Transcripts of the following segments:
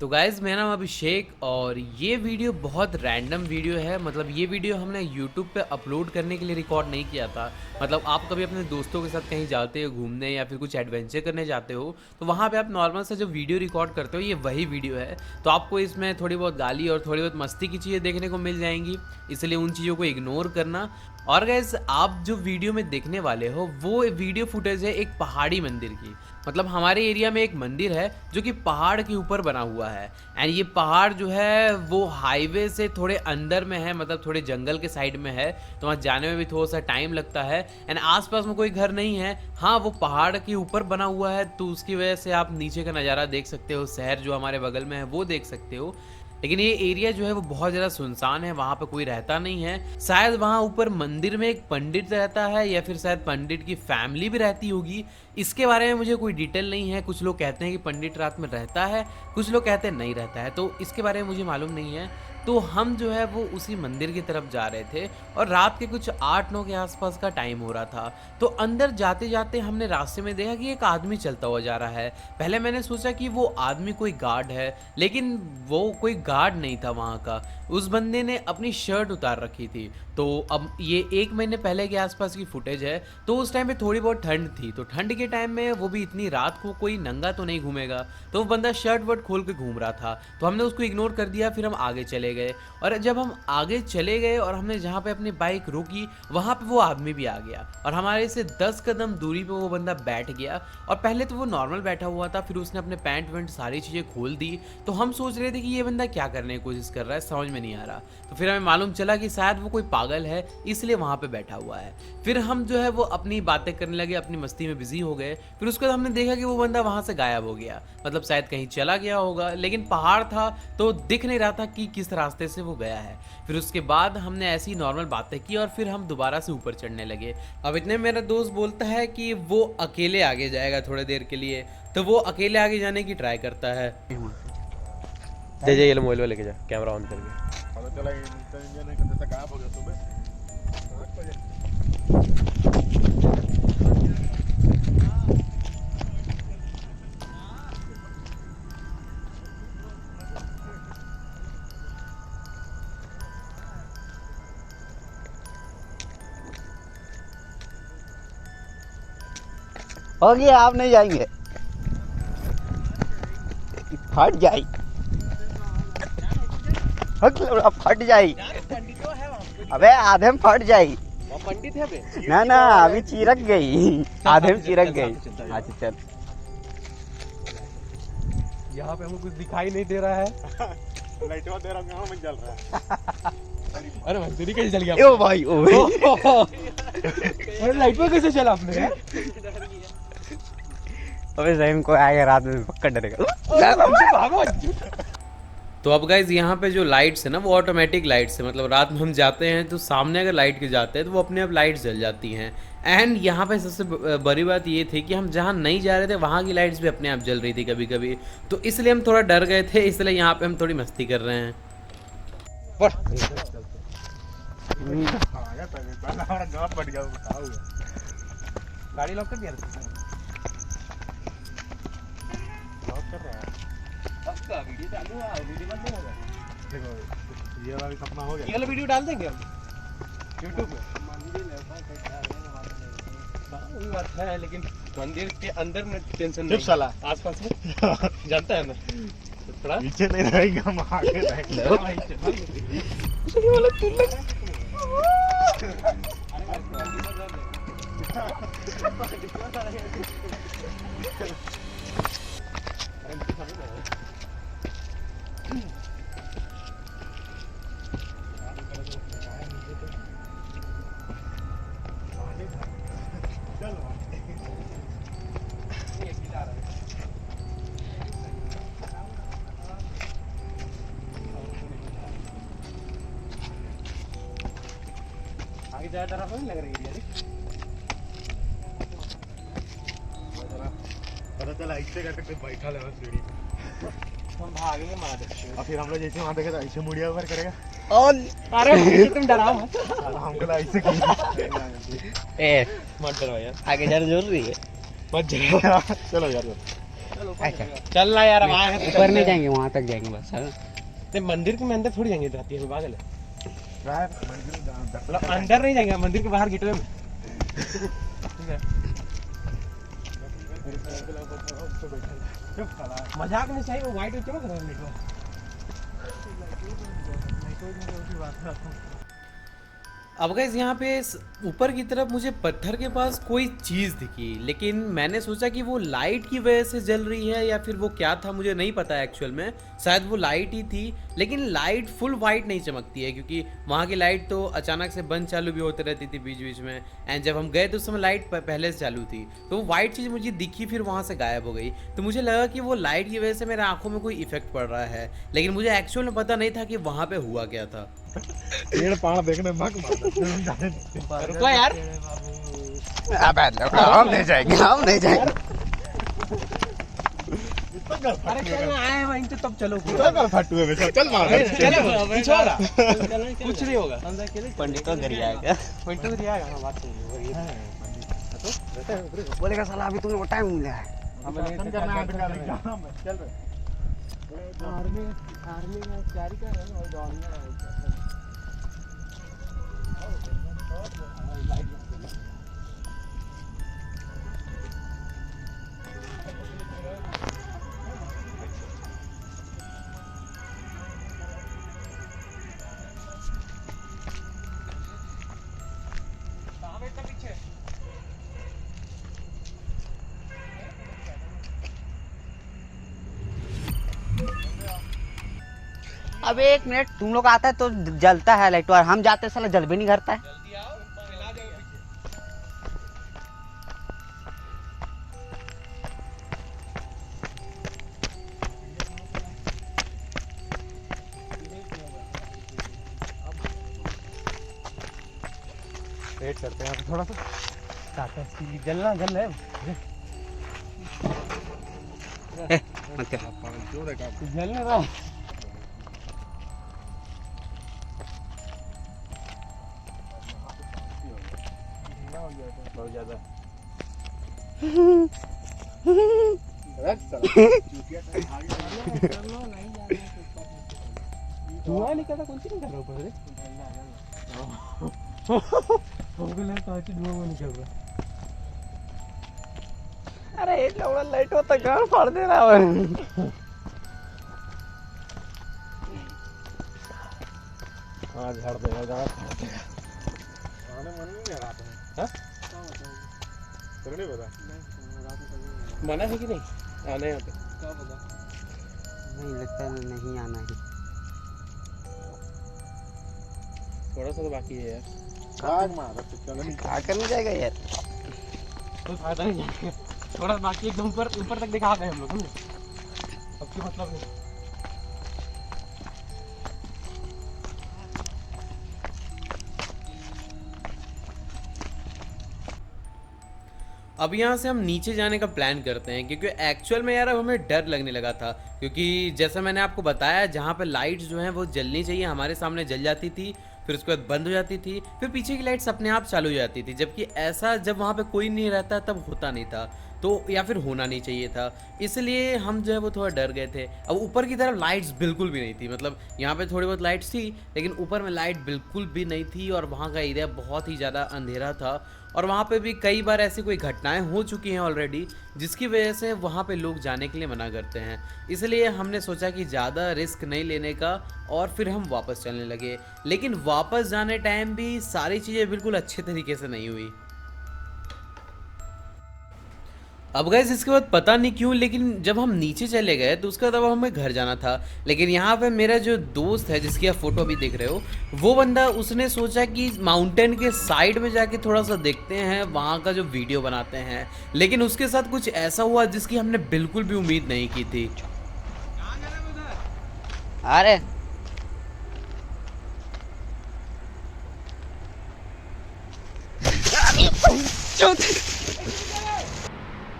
तो गाइज़ मेरा नाम अभिषेक और ये वीडियो बहुत रैंडम वीडियो है। मतलब ये वीडियो हमने यूट्यूब पे अपलोड करने के लिए रिकॉर्ड नहीं किया था। मतलब आप कभी अपने दोस्तों के साथ कहीं जाते हो घूमने या फिर कुछ एडवेंचर करने जाते हो तो वहाँ पे आप नॉर्मल सा जो वीडियो रिकॉर्ड करते हो ये वही वीडियो है। तो आपको इसमें थोड़ी बहुत गाली और थोड़ी बहुत मस्ती की चीज़ें देखने को मिल जाएंगी, इसलिए उन चीज़ों को इग्नोर करना। और गाइज़ आप जो वीडियो में देखने वाले हो वो वीडियो फुटेज है एक पहाड़ी मंदिर की। मतलब हमारे एरिया में एक मंदिर है जो कि पहाड़ के ऊपर बना हुआ है। एंड ये पहाड़ जो है वो हाईवे से थोड़े अंदर में है, मतलब थोड़े जंगल के साइड में है, तो वहाँ जाने में भी थोड़ा सा टाइम लगता है। एंड आसपास में कोई घर नहीं है। हाँ, वो पहाड़ के ऊपर बना हुआ है तो उसकी वजह से आप नीचे का नज़ारा देख सकते हो, शहर जो हमारे बगल में है वो देख सकते हो। लेकिन ये एरिया जो है वो बहुत ज़्यादा सुनसान है, वहाँ पे कोई रहता नहीं है। शायद वहाँ ऊपर मंदिर में एक पंडित रहता है या फिर शायद पंडित की फैमिली भी रहती होगी। इसके बारे में मुझे कोई डिटेल नहीं है। कुछ लोग कहते हैं कि पंडित रात में रहता है, कुछ लोग कहते हैं नहीं रहता है, तो इसके बारे में मुझे मालूम नहीं है। तो हम जो है वो उसी मंदिर की तरफ जा रहे थे और रात के कुछ 8-9 के आसपास का टाइम हो रहा था। तो अंदर जाते जाते हमने रास्ते में देखा कि एक आदमी चलता हुआ जा रहा है। पहले मैंने सोचा कि वो आदमी कोई गार्ड है, लेकिन वो कोई गार्ड नहीं था वहाँ का। उस बंदे ने अपनी शर्ट उतार रखी थी। तो अब ये 1 महीने पहले के आसपास की फुटेज है। तो उस टाइम पे थोड़ी बहुत ठंड थी, तो ठंड के टाइम में वो भी इतनी रात को कोई नंगा तो नहीं घूमेगा, तो वो बंदा शर्ट वर्ट खोल के घूम रहा था। तो हमने उसको इग्नोर कर दिया, फिर हम आगे चले गए। और जब हम आगे चले गए और हमने जहाँ पे अपनी बाइक रोकी वहाँ पे वो आदमी भी आ गया और हमारे से 10 कदम दूरी पे वो बंदा बैठ गया। और पहले तो वो नॉर्मल बैठा हुआ था, फिर उसने अपने पैंट वैंट सारी चीज़ें खोल दी। तो हम सोच रहे थे कि ये बंदा क्या करने की कोशिश कर रहा है, समझ में नहीं आ रहा। तो फिर हमें मालूम चला कि शायद वो कोई पागल है, इसलिए वहाँ पे बैठा हुआ है। फिर हम जो है वो अपनी बातें करने लगे, अपनी मस्ती में बिजी हो गए। फिर उसके बाद हमने देखा कि वो बंदा वहाँ से गायब हो गया, मतलब शायद कहीं चला गया होगा, लेकिन पहाड़ था तो दिख नहीं रहा था कि किस रास्ते से वो गया है। फिर उसके बाद हमने ऐसी नॉर्मल बातें की और फिर हम दोबारा से ऊपर चढ़ने लगे। अब इतने मेरा दोस्त बोलता है कि वो अकेले आगे जाएगा थोड़ी देर के लिए, तो वो अकेले आगे जाने की ट्राई करता है। दे जा, ये लो मोबाइल लेके जा, कैमरा ऑन करके। पता चला इंजन एक जैसा गायब हो गया सुबह 8 बजे। हो गया, आप नहीं जाएंगे, फट जाए, फट जाए। अबे आधे में फट जाए। पंडित है बे? ना ना, अभी चिरक गई, आधे में चिरक गई। अच्छा चल, यहाँ पे हमको कुछ दिखाई नहीं दे रहा है। लाइटवा दे रहा हूं, मैं जल रहा है। अरे भाई तेरी कैसे चल गया? ओ भाई ओ अरे लाइट में कैसे चला आपने? अबे सही को आएगा रात में पक्का डरेगा। भागो। तो अब गाइज यहाँ पे जो लाइट्स है ना वो ऑटोमेटिक लाइट्स है। मतलब रात में हम जाते हैं तो सामने अगर लाइट के जाते हैं तो वो अपने आप लाइट्स जल जाती हैं। एंड यहाँ पे सबसे बड़ी बात ये थी कि हम जहाँ नहीं जा रहे थे वहाँ की लाइट्स भी अपने आप जल रही थी कभी कभी, तो इसलिए हम थोड़ा डर गए थे। इसलिए यहाँ पे हम थोड़ी मस्ती कर रहे हैं। आया तभी पहला हमारा गांव बढ़ गया उठाओ। गाड़ी लॉक कर दिया? लॉक कर रहा है। आपका वीडियो चालू है, वीडियो बंद नहीं होगा। देखो ये वाला सपना हो ये गया। वाला वीडियो डाल देंगे हम YouTube पे। वही बात है, लेकिन मंदिर के अंदर में टेंशन नहीं, साला आसपास में जानता है ना थोड़ा। पीछे नहीं रहेगा, हम आगे रहेंगे। आगे ज्यादा तरफ नहीं लग रही है। पता चला ऐसे करके बैठा ले सीढ़ी पे। हम भागेंगे मार देंगे। और फिर हम लोग जैसे वहां देखे तो ऐसे मुड़िया ऊपर करेगा। और अरे तुम डराओ मत। साला हमको तो ऐसे की ए मत डरो यार, आगे जाना जरूरी है। मत डरो। चलो यार। चलना यार, अब आए हैं तो ऊपर नहीं चलते हैं। जाएंगे, वहाँ तक जाएंगे बस। हाँ? ते मंदिर के अंदर थोड़ी जाएंगे राती में, पागल है। मतलब अंदर नहीं जाएंगे, मंदिर के बाहर गेटवे में। मजाक नहीं चाहिए, वो व्हाइट में चमक रहा है नेटवर्क। अब गाइस यहाँ पे ऊपर की तरफ मुझे पत्थर के पास कोई चीज़ दिखी, लेकिन मैंने सोचा कि वो लाइट की वजह से जल रही है या फिर वो क्या था मुझे नहीं पता एक्चुअल में। शायद वो लाइट ही थी, लेकिन लाइट फुल वाइट नहीं चमकती है क्योंकि वहाँ की लाइट तो अचानक से बंद चालू भी होती रहती थी बीच बीच में। एंड जब हम गए तो उस समय लाइट पहले से चालू थी, तो वो वाइट चीज़ मुझे दिखी फिर वहाँ से गायब हो गई। तो मुझे लगा कि वो लाइट की वजह से मेरे आंखों में कोई इफेक्ट पड़ रहा है, लेकिन मुझे एक्चुअल में पता नहीं था कि वहाँ पे हुआ क्या था। पेड़ पहाड़ देखने में मक मारता। रुको यार, अबे हम नहीं जाएंगे, हम नहीं जाएंगे। अरे चल आए हैं वहीं तो तब चलो। चल फटुए में चल मार। चलो कुछ होगा, कुछ नहीं होगा। पंडित घर आएगा, पॉइंट तो दिया है, बात सुन। बोलेगा साला अभी तुमने वो टाइम मिला है। चल आर्मी में तैयारी कर रहे हैं और दौड़ना है। अब 1 मिनट, तुम लोग आता है तो जलता है लाइट, और हम जाते साला जल भी नहीं करता है। वेट करते हैं थोड़ा सा। टाटा स्टील जलना जल है। मत कर। जलने रहा। बहुत ज्यादा। धुआं निकलता, कौन सी निकल रहा ऊपर से? हमको लगता है कि धुआं निकल रहा। अरे लौड़ा लाइट होता गाड़ फाड़ दे रहा है। हाँ झाड़ देगा, झाड़ देगा। आने मन नहीं आ रहा था। हाँ? तेरे नहीं पता? मना है कि नहीं आने यहाँ पे? नहीं लगता है नहीं आना है। थोड़ा सा तो बाकी है यार। आग मार चल नहीं। क्या करने जाएगा यार? कोई फायदा नहीं है। थोड़ा बाकी एकदम ऊपर ऊपर तक दिखा गए हम लोग, समझे? अब की मतलब नहीं। अब यहाँ से हम नीचे जाने का प्लान करते हैं क्योंकि एक्चुअल में यार अब हमें डर लगने लगा था, क्योंकि जैसा मैंने आपको बताया जहाँ पे लाइट्स जो हैं वो जलनी चाहिए हमारे सामने जल जाती थी, फिर उसके बाद बंद हो जाती थी, फिर पीछे की लाइट्स अपने आप चालू हो जाती थी, जबकि ऐसा जब वहाँ पे कोई नहीं रहता तब होता नहीं था, तो या फिर होना नहीं चाहिए था। इसलिए हम जो है वो थोड़ा डर गए थे। अब ऊपर की तरफ लाइट्स बिल्कुल भी नहीं थी, मतलब यहाँ पे थोड़ी बहुत लाइट्स थी लेकिन ऊपर में लाइट बिल्कुल भी नहीं थी, और वहाँ का एरिया बहुत ही ज़्यादा अंधेरा था, और वहाँ पे भी कई बार ऐसी कोई घटनाएं हो चुकी हैं ऑलरेडी जिसकी वजह से वहाँ पे लोग जाने के लिए मना करते हैं। इसलिए हमने सोचा कि ज़्यादा रिस्क नहीं लेने का, और फिर हम वापस चलने लगे। लेकिन वापस जाने टाइम भी सारी चीज़ें बिल्कुल अच्छे तरीके से नहीं हुई। अब गाइस इसके बाद पता नहीं क्यों लेकिन जब हम नीचे चले गए तो उसके बाद अब हमें घर जाना था, लेकिन यहाँ पे मेरा जो दोस्त है जिसकी आप फोटो अभी देख रहे हो, वो बंदा उसने सोचा कि माउंटेन के साइड में जाके थोड़ा सा देखते हैं, वहाँ का जो वीडियो बनाते हैं। लेकिन उसके साथ कुछ ऐसा हुआ जिसकी हमने बिल्कुल भी उम्मीद नहीं की थी। अरे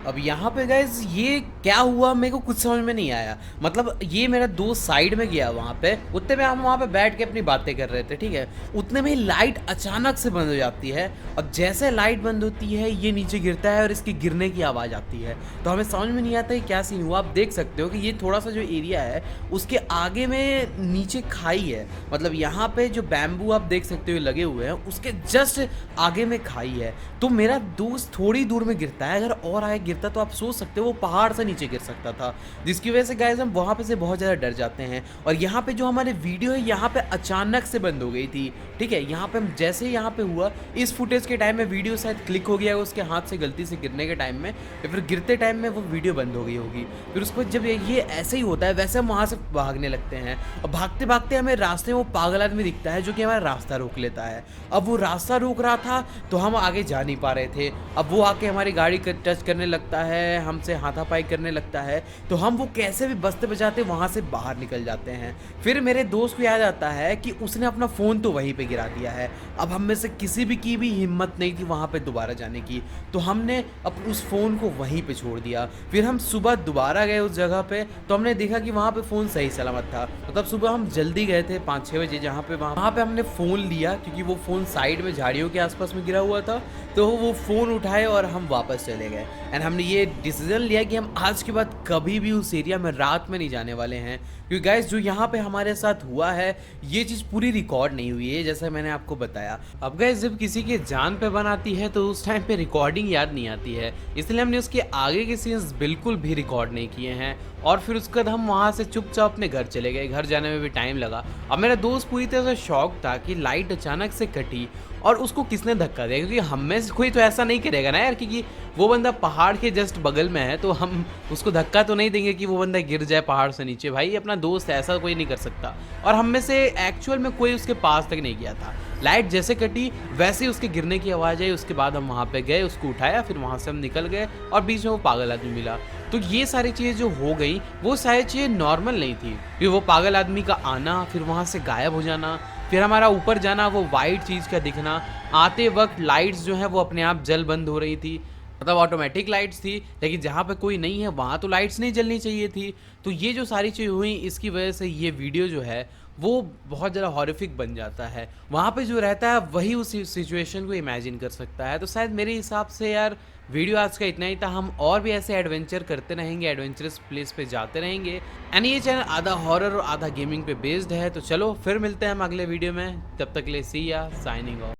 अब यहाँ पे गाइज ये क्या हुआ मेरे को कुछ समझ में नहीं आया। मतलब ये मेरा दोस्त साइड में गया वहाँ पे, उतने में हम वहाँ पे बैठ के अपनी बातें कर रहे थे, ठीक है। उतने में ही लाइट अचानक से बंद हो जाती है और जैसे लाइट बंद होती है ये नीचे गिरता है और इसकी गिरने की आवाज़ आती है। तो हमें समझ में नहीं आता है क्या सीन हुआ। आप देख सकते हो कि ये थोड़ा सा जो एरिया है उसके आगे में नीचे खाई है। मतलब यहाँ पे जो बैम्बू आप देख सकते हो लगे हुए हैं उसके जस्ट आगे में खाई है। तो मेरा दोस्त थोड़ी दूर में गिरता है, अगर और आगे गिरता तो आप सोच सकते हो वो पहाड़ से नीचे गिर सकता था, जिसकी वजह से गाइस हम वहाँ पे से बहुत ज़्यादा डर जाते हैं। और यहाँ पे जो हमारे वीडियो है यहाँ पे अचानक से बंद हो गई थी, ठीक है। यहाँ पे हम जैसे यहाँ पे हुआ इस फुटेज के टाइम में वीडियो शायद क्लिक हो गया उसके हाथ से गलती से गिरने के टाइम में, या फिर गिरते टाइम में वो वीडियो बंद हो गई होगी। फिर उसके बाद जब ये ऐसे ही होता है वैसे हम वहाँ से भागने लगते हैं और भागते भागते हमें रास्ते में वो पागल आदमी दिखता है जो कि हमारा रास्ता रोक लेता है। अब वो रास्ता रोक रहा था तो हम आगे जा नहीं पा रहे थे। अब वो आके हमारी गाड़ी टच करने लगता है, हमसे हाथापाई करने लगता है, तो हम वो कैसे भी बचते बचाते वहाँ से बाहर निकल जाते हैं। फिर मेरे दोस्त को याद आता है कि उसने अपना फ़ोन तो वहीं पे गिरा दिया है। अब हम में से किसी भी की भी हिम्मत नहीं थी वहाँ पे दोबारा जाने की, तो हमने उस फ़ोन को वहीं पे छोड़ दिया। फिर हम सुबह दोबारा गए उस जगह पे तो हमने देखा कि वहाँ पे फ़ोन सही सलामत था। मतलब सुबह हम जल्दी गए थे 5-6 बजे जहाँ पे वहाँ पे हमने फ़ोन लिया क्योंकि वो फ़ोन साइड में झाड़ियों के आसपास में गिरा हुआ था। तो वो फ़ोन उठाए और हम वापस चले गए एंड हमने ये डिसीजन लिया कि हम आज के बाद कभी भी उस एरिया में रात में नहीं जाने वाले हैं, क्योंकि गाइस जो यहाँ पे हमारे साथ हुआ है ये चीज़ पूरी रिकॉर्ड नहीं हुई है जैसा मैंने आपको बताया। अब गाइस जब किसी के जान पे बनाती है तो उस टाइम पे रिकॉर्डिंग याद नहीं आती है, इसलिए हमने उसके आगे के सीन्स बिल्कुल भी रिकॉर्ड नहीं किए हैं। और फिर उसके बाद हम वहाँ से चुपचाप अपने घर चले गए। घर जाने में भी टाइम लगा। अब मेरा दोस्त पूरी तरह से शॉक था कि लाइट अचानक से कटी और उसको किसने धक्का दिया, क्योंकि हम में से कोई तो ऐसा नहीं करेगा ना यार, क्योंकि वो बंदा पहाड़ के जस्ट बगल में है तो हम उसको धक्का तो नहीं देंगे कि वो बंदा गिर जाए पहाड़ से नीचे। भाई अपना दोस्त है, ऐसा कोई नहीं कर सकता। और हम में से एक्चुअल में कोई उसके पास तक नहीं गया था। लाइट जैसे कटी वैसे ही उसके गिरने की आवाज़ आई। उसके बाद हम वहाँ पे गए, उसको उठाया, फिर वहाँ से हम निकल गए और बीच में वो पागल आदमी मिला। तो ये सारी चीज़ें जो हो गई वो सारी चीज़ें नॉर्मल नहीं थी, फिर वो पागल आदमी का आना, फिर वहाँ से गायब हो जाना, फिर हमारा ऊपर जाना, वो वाइट चीज़ का दिखना, आते वक्त लाइट्स जो है वो अपने आप जल बंद हो रही थी। मतलब ऑटोमेटिक लाइट्स थी, लेकिन जहाँ पे कोई नहीं है वहाँ तो लाइट्स नहीं जलनी चाहिए थी। तो ये जो सारी चीज़ हुई इसकी वजह से ये वीडियो जो है वो बहुत ज़्यादा हॉरिफिक बन जाता है। वहाँ पे जो रहता है वही उस सिचुएशन को इमेजिन कर सकता है। तो शायद मेरे हिसाब से यार वीडियो आज का इतना ही था। हम और भी ऐसे एडवेंचर करते रहेंगे, एडवेंचरस प्लेस पे जाते रहेंगे। एंड ये चैनल आधा हॉरर और आधा गेमिंग पे बेस्ड है। तो चलो फिर मिलते हैं हम अगले वीडियो में, तब तक के लिए सी या साइनिंग ऑफ।